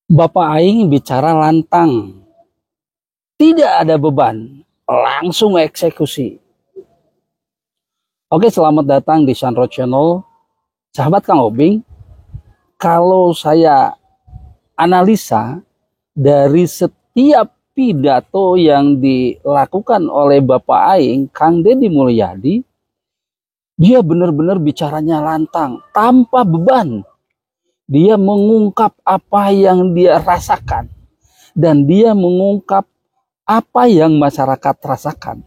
Bapak Aing bicara lantang, tidak ada beban, langsung eksekusi. Oke, selamat datang di Sunro Channel. Sahabat Kang Obing, kalau saya analisa dari setiap pidato yang dilakukan oleh Bapak Aing, Kang Deddy Mulyadi, dia benar-benar bicaranya lantang, tanpa beban. Dia mengungkap apa yang dia rasakan, dan dia mengungkap apa yang masyarakat rasakan.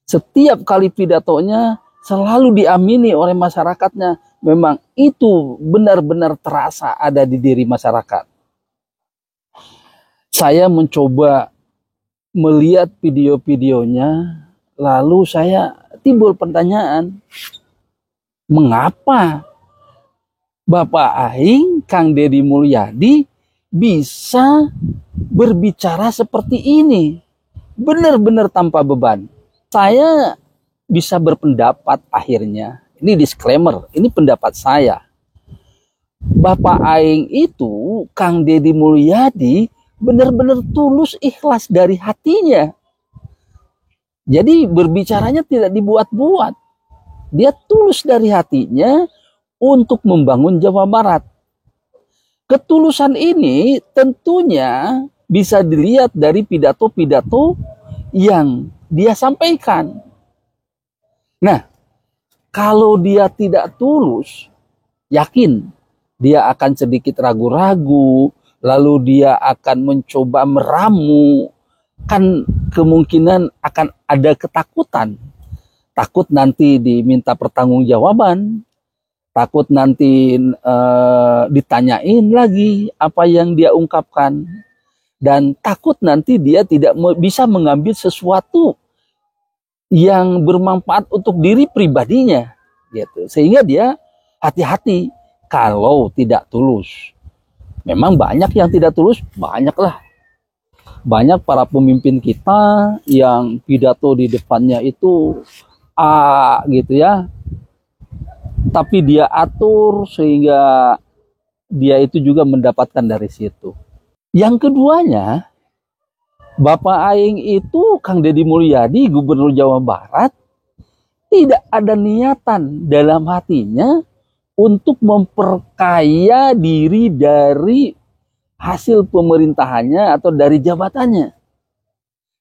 Setiap kali pidatonya selalu diamini oleh masyarakatnya. Memang itu benar-benar terasa ada di diri masyarakat. Saya mencoba melihat video-videonya, lalu saya timbul pertanyaan, mengapa Bapak Aing, Kang Deddy Mulyadi bisa berbicara seperti ini? Benar-benar tanpa beban. Saya bisa berpendapat akhirnya, ini disclaimer, ini pendapat saya. Bapak Aing itu, Kang Deddy Mulyadi, benar-benar tulus ikhlas dari hatinya. Jadi berbicaranya tidak dibuat-buat. Dia tulus dari hatinya untuk membangun Jawa Barat. Ketulusan ini tentunya bisa dilihat dari pidato-pidato yang dia sampaikan. Nah, kalau dia tidak tulus, yakin dia akan sedikit ragu-ragu, lalu dia akan mencoba meramu, kan kemungkinan akan ada ketakutan. Takut nanti diminta pertanggungjawaban, takut nanti ditanyain lagi apa yang dia ungkapkan, dan takut nanti dia tidak bisa mengambil sesuatu yang bermanfaat untuk diri pribadinya, gitu. Sehingga dia hati-hati kalau tidak tulus. Memang banyak yang tidak tulus, banyaklah. Banyak para pemimpin kita yang pidato di depannya itu gitu ya, tapi dia atur sehingga dia itu juga mendapatkan dari situ. Yang keduanya, Bapak Aing itu, Kang Deddy Mulyadi, Gubernur Jawa Barat, tidak ada niatan dalam hatinya untuk memperkaya diri dari hasil pemerintahannya atau dari jabatannya.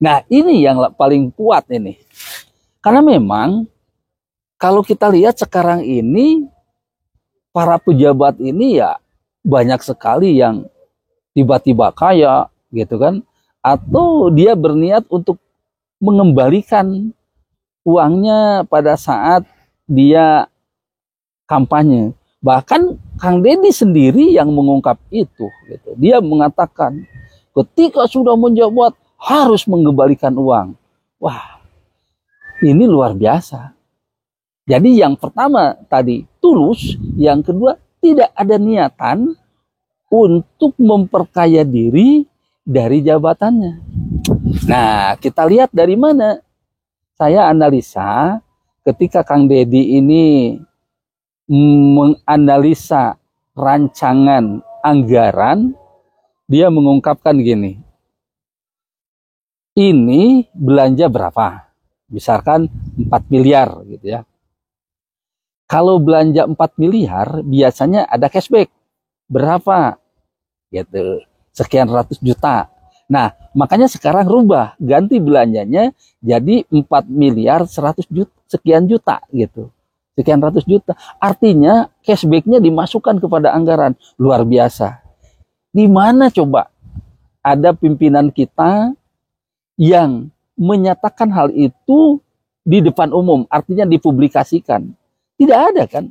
Nah, ini yang paling kuat ini. Karena memang kalau kita lihat sekarang ini, para pejabat ini ya banyak sekali yang tiba-tiba kaya gitu kan, atau dia berniat untuk mengembalikan uangnya pada saat dia kampanye. Bahkan Kang Deddy sendiri yang mengungkap itu, gitu. Dia mengatakan ketika sudah menjabat harus mengembalikan uang. Wah, ini luar biasa. Jadi yang pertama tadi tulus, yang kedua tidak ada niatan untuk memperkaya diri dari jabatannya. Nah, kita lihat dari mana? Saya analisa ketika Kang Deddy ini menganalisa rancangan anggaran, dia mengungkapkan gini, ini belanja berapa? Misalkan 4 miliar gitu ya. Kalau belanja 4 miliar, biasanya ada cashback. Berapa? Gitu. Sekian ratus juta. Nah, makanya sekarang rubah, ganti belanjanya jadi 4 miliar 100 juta, sekian juta gitu. Sekian ratus juta. Artinya cashbacknya dimasukkan kepada anggaran. Luar biasa. Di mana coba ada pimpinan kita yang menyatakan hal itu di depan umum, artinya dipublikasikan? Tidak ada kan?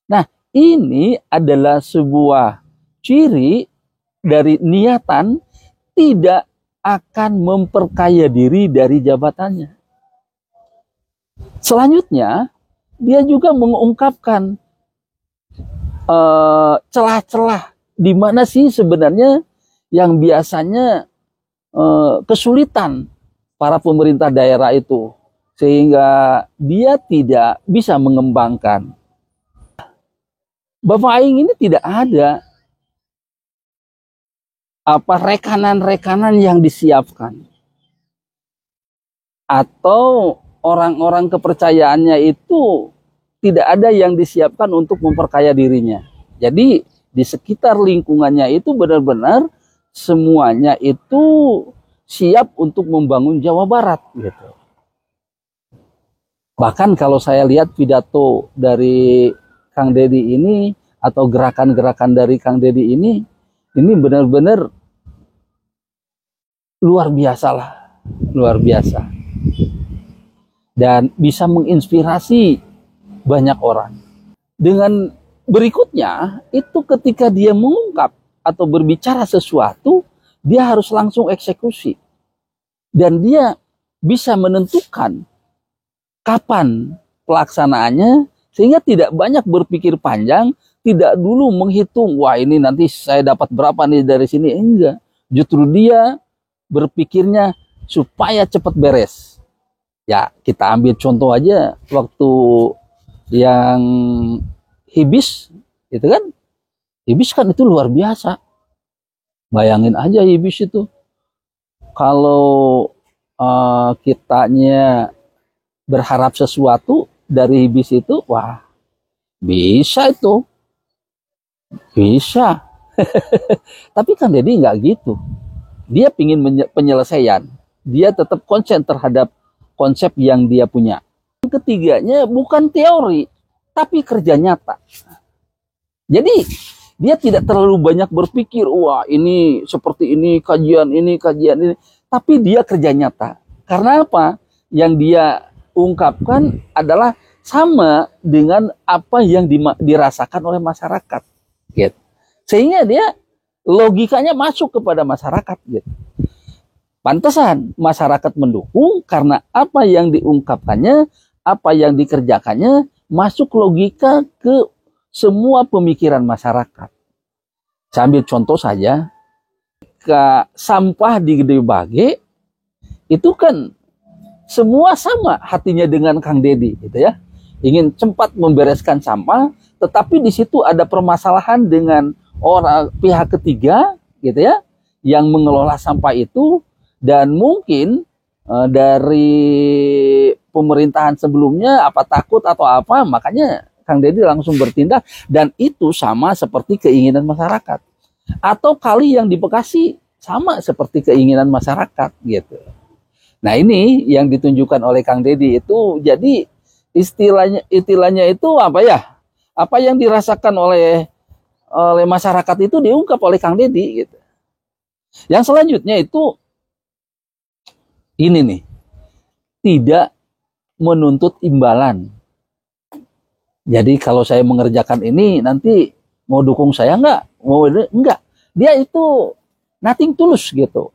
Nah, ini adalah sebuah ciri dari niatan tidak akan memperkaya diri dari jabatannya. Selanjutnya, dia juga mengungkapkan celah-celah di mana sih sebenarnya yang biasanya kesulitan para pemerintah daerah itu, sehingga dia tidak bisa mengembangkan. Bapak Aing ini tidak ada apa rekanan-rekanan yang disiapkan, atau orang-orang kepercayaannya itu tidak ada yang disiapkan untuk memperkaya dirinya. Jadi di sekitar lingkungannya itu benar-benar semuanya itu siap untuk membangun Jawa Barat gitu. Bahkan kalau saya lihat pidato dari Kang Deddy ini atau gerakan-gerakan dari Kang Deddy ini benar-benar luar biasa lah, luar biasa. Dan bisa menginspirasi banyak orang. Dengan berikutnya, itu ketika dia mengungkap atau berbicara sesuatu, dia harus langsung eksekusi. Dan dia bisa menentukan kapan pelaksanaannya, sehingga tidak banyak berpikir panjang, tidak dulu menghitung, wah ini nanti saya dapat berapa nih dari sini. Enggak. Justru dia berpikirnya supaya cepat beres. Ya, kita ambil contoh aja waktu yang Hibis, itu kan, Hibis kan itu luar biasa. Bayangin aja Hibis itu, kalau kitanya berharap sesuatu dari Hibis itu, wah bisa itu, bisa. Tapi kan Deddy nggak gitu. Dia pingin penyelesaian. Dia tetap konsen terhadap konsep yang dia punya. Ketiganya bukan teori, tapi kerja nyata. Jadi dia tidak terlalu banyak berpikir, wah ini seperti ini, kajian ini, tapi dia kerja nyata. Karena apa? Yang dia ungkapkan adalah sama dengan apa yang dirasakan oleh masyarakat. Gitu. Sehingga dia logikanya masuk kepada masyarakat. Gitu. Pantesan masyarakat mendukung karena apa yang diungkapkannya, apa yang dikerjakannya masuk logika ke semua pemikiran masyarakat. Saya ambil contoh saja, ke sampah di Gede Bage itu kan semua sama hatinya dengan Kang Deddy, gitu ya. Ingin cepat membereskan sampah, tetapi di situ ada permasalahan dengan orang pihak ketiga, gitu ya, yang mengelola sampah itu, dan mungkin dari pemerintahan sebelumnya apa takut atau apa, makanya Kang Deddy langsung bertindak, dan itu sama seperti keinginan masyarakat. Atau kali yang di Bekasi sama seperti keinginan masyarakat gitu. Nah, ini yang ditunjukkan oleh Kang Deddy itu, jadi istilahnya itu apa ya? Apa yang dirasakan oleh masyarakat itu diungkap oleh Kang Deddy gitu. Yang selanjutnya itu ini nih, tidak menuntut imbalan. Jadi kalau saya mengerjakan ini nanti mau dukung saya enggak? Mau enggak? Dia itu nothing tulus gitu.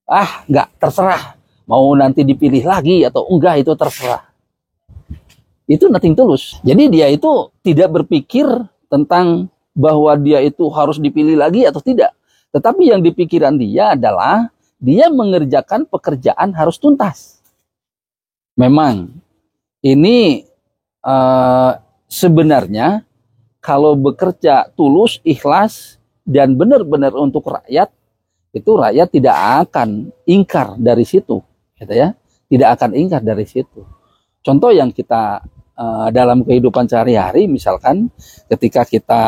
Ah, enggak, terserah. Mau nanti dipilih lagi atau enggak itu terserah. Itu nothing tulus. Jadi dia itu tidak berpikir tentang bahwa dia itu harus dipilih lagi atau tidak. Tetapi yang dipikiran dia adalah dia mengerjakan pekerjaan harus tuntas. Memang ini sebenarnya kalau bekerja tulus, ikhlas, dan benar-benar untuk rakyat, itu rakyat tidak akan ingkar dari situ, gitu ya. Tidak akan ingkar dari situ. Contoh yang kita dalam kehidupan sehari-hari, misalkan ketika kita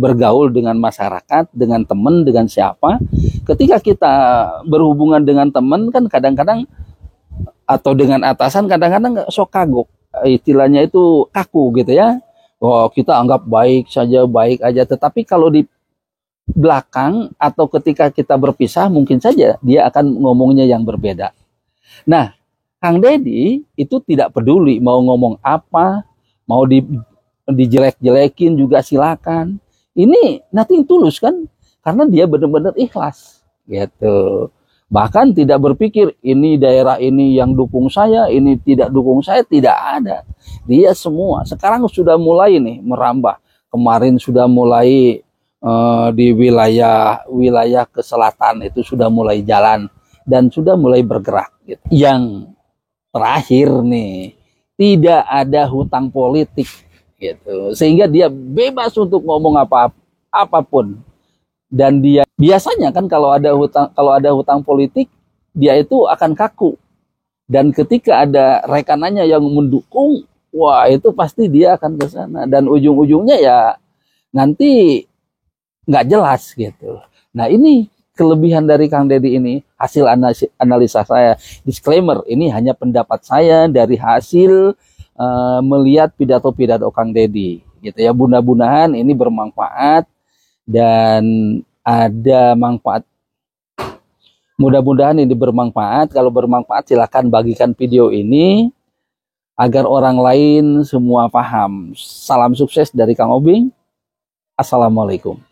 bergaul dengan masyarakat, dengan teman, dengan siapa, ketika kita berhubungan dengan teman kan kadang-kadang atau dengan atasan kadang-kadang sok kagok, istilahnya itu kaku gitu ya. Oh, kita anggap baik saja, baik aja, tetapi kalau di belakang atau ketika kita berpisah mungkin saja dia akan ngomongnya yang berbeda. Nah, Kang Deddy itu tidak peduli mau ngomong apa, mau dijelek-jelekin juga silakan. Ini nothing tulus kan, karena dia benar-benar ikhlas gitu. Bahkan tidak berpikir ini daerah ini yang dukung saya, ini tidak dukung saya, tidak ada. Dia semua sekarang sudah mulai nih merambah. Kemarin sudah mulai di wilayah ke selatan itu sudah mulai jalan dan sudah mulai bergerak gitu. Yang terakhir nih, tidak ada hutang politik gitu, sehingga dia bebas untuk ngomong apapun, dan dia Biasanya kan kalau ada hutang politik, dia itu akan kaku. Dan ketika ada rekanannya yang mendukung, wah itu pasti dia akan ke sana. Dan ujung-ujungnya ya nanti nggak jelas gitu. Nah ini kelebihan dari Kang Deddy ini, hasil analisa saya. Disclaimer, ini hanya pendapat saya dari hasil melihat pidato-pidato Kang Deddy. Gitu ya, mudah-mudahan ini bermanfaat dan ada manfaat. Mudah-mudahan ini bermanfaat. Kalau bermanfaat silakan bagikan video ini agar orang lain semua paham. Salam sukses dari Kang Obing. Assalamualaikum.